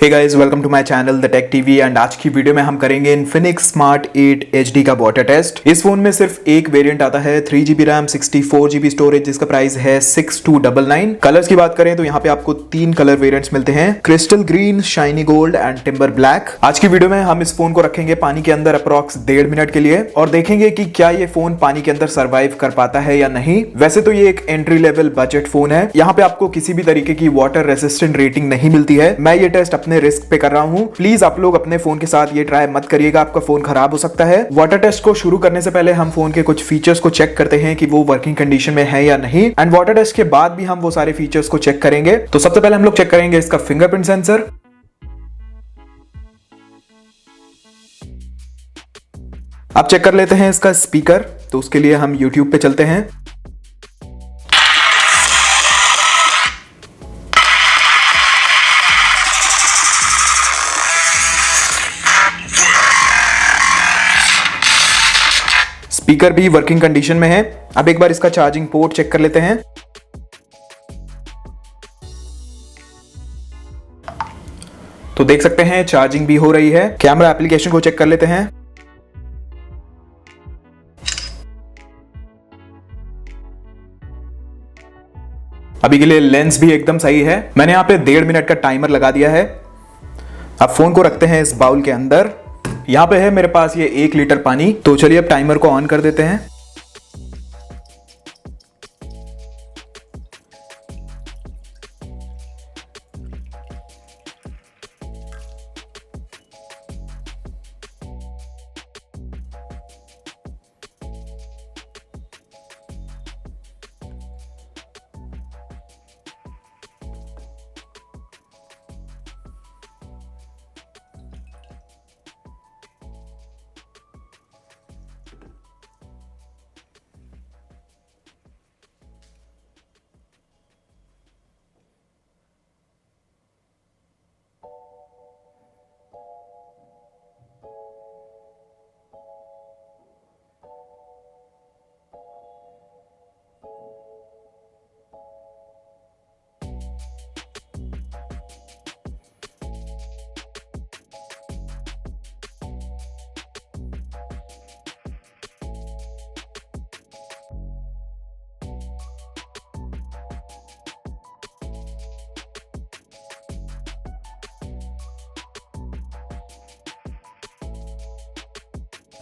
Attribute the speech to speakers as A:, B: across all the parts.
A: Hey guys, welcome to my channel the tech TV. And आज की video में हम करेंगे इन्फिनिक्स स्मार्ट 8 HD का वाटर टेस्ट। इस फोन में सिर्फ एक वेरिएंट आता है 3GB रैम 64GB स्टोरेज, जिसका प्राइस है 6299। कलर्स की बात करें तो यहाँ पे आपको 3 कलर वेरिएंट्स मिलते हैं, crystal green, shiny gold and timber black. आज की वीडियो में हम इस फोन को रखेंगे पानी के अंदर अप्रॉक्स 1.5 मिनट के लिए और देखेंगे कि क्या ये फोन पानी के अंदर सर्वाइव कर पाता है या नहीं। वैसे तो ये एक एंट्री लेवल बजट फोन है, यहाँ पे आपको किसी भी तरीके की वाटर रेसिस्टेंट रेटिंग नहीं मिलती है। मैं ये टेस्ट अपने रिस्क पे कर रहा हूं, प्लीज आप लोग अपने फोन के साथ ये ट्राई मत करिएगा, आपका फोन खराब हो सकता है। वाटर टेस्ट को शुरू करने से पहले हम फोन के कुछ फीचर्स को चेक करते हैं कि वो वर्किंग कंडीशन में है या नहीं, एंड वाटर टेस्ट के बाद भी हम वो सारे फीचर्स को चेक करेंगे। तो सबसे पहले हम लोग चेक करेंगे इसका फिंगरप्रिंट सेंसर। अब चेक कर लेते हैं इसका स्पीकर, तो उसके लिए हम YouTube पे चलते हैं। स्पीकर भी वर्किंग कंडीशन में है। अब एक बार इसका चार्जिंग पोर्ट चेक कर लेते हैं। तो देख सकते हैं चार्जिंग भी हो रही है। कैमरा एप्लीकेशन को चेक कर लेते हैं। अभी के लिए लेंस भी एकदम सही है। मैंने यहाँ पे 1.5 मिनट का टाइमर लगा दिया है। अब फोन को रखते हैं इस बाउल के अंदर। यहाँ पे है मेरे पास ये 1 लीटर पानी। तो चलिए अब टाइमर को ऑन कर देते हैं।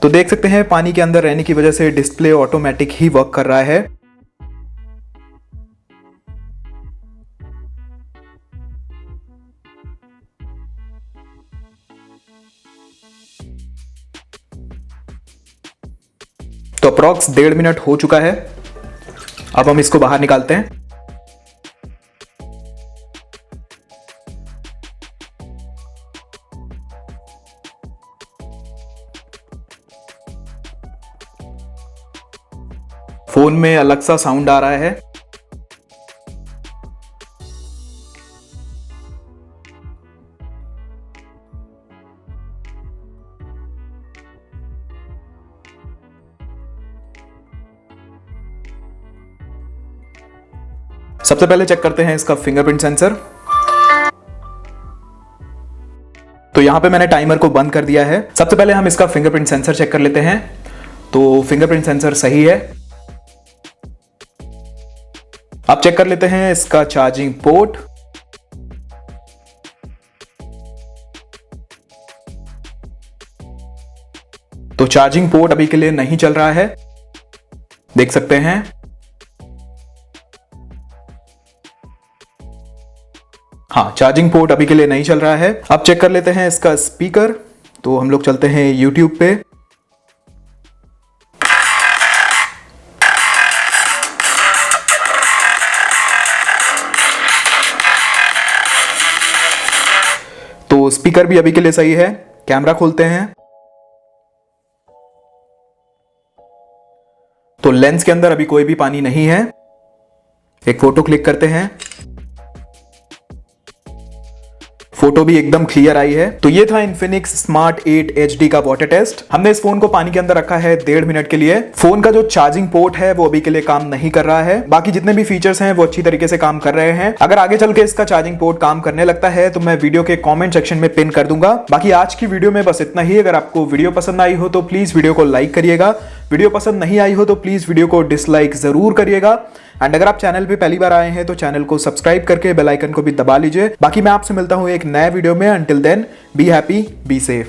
A: तो देख सकते हैं पानी के अंदर रहने की वजह से डिस्प्ले ऑटोमेटिक ही वर्क कर रहा है। तो अप्रॉक्स 1.5 मिनट हो चुका है। अब हम इसको बाहर निकालते हैं। फोन में अलग सा साउंड आ रहा है। सबसे पहले चेक करते हैं इसका फिंगरप्रिंट सेंसर। तो यहां पे मैंने टाइमर को बंद कर दिया है। सबसे पहले हम इसका फिंगरप्रिंट सेंसर चेक कर लेते हैं। तो फिंगरप्रिंट सेंसर सही है। अब चेक कर लेते हैं इसका चार्जिंग पोर्ट। तो चार्जिंग पोर्ट अभी के लिए नहीं चल रहा है, देख सकते हैं। हाँ, चार्जिंग पोर्ट अभी के लिए नहीं चल रहा है। अब चेक कर लेते हैं इसका स्पीकर। तो हम लोग चलते हैं YouTube पे। तो स्पीकर भी अभी के लिए सही है। कैमरा खोलते हैं। तो लेंस के अंदर अभी कोई भी पानी नहीं है। एक फोटो क्लिक करते हैं। फोटो भी एकदम क्लियर आई है। तो ये था इन्फिनिक्स स्मार्ट 8 HD का वाटर टेस्ट। हमने इस फोन को पानी के अंदर रखा है 1.5 मिनट के लिए। फोन का जो चार्जिंग पोर्ट है वो अभी के लिए काम नहीं कर रहा है, बाकी जितने भी फीचर्स हैं वो अच्छी तरीके से काम कर रहे हैं। अगर आगे चल के इसका चार्जिंग पोर्ट काम करने लगता है तो मैं वीडियो के कमेंट सेक्शन में पिन कर दूंगा। बाकी आज की वीडियो में बस इतना ही। अगर आपको वीडियो पसंद आई हो तो प्लीज वीडियो को लाइक करिएगा, वीडियो पसंद नहीं आई हो तो प्लीज वीडियो को डिसलाइक जरूर करिएगा। एंड अगर आप चैनल पे पहली बार आए हैं तो चैनल को सब्सक्राइब करके बेल आइकन को भी दबा लीजिए। बाकी मैं आपसे मिलता हूं एक नए वीडियो में। Until then be happy, be safe.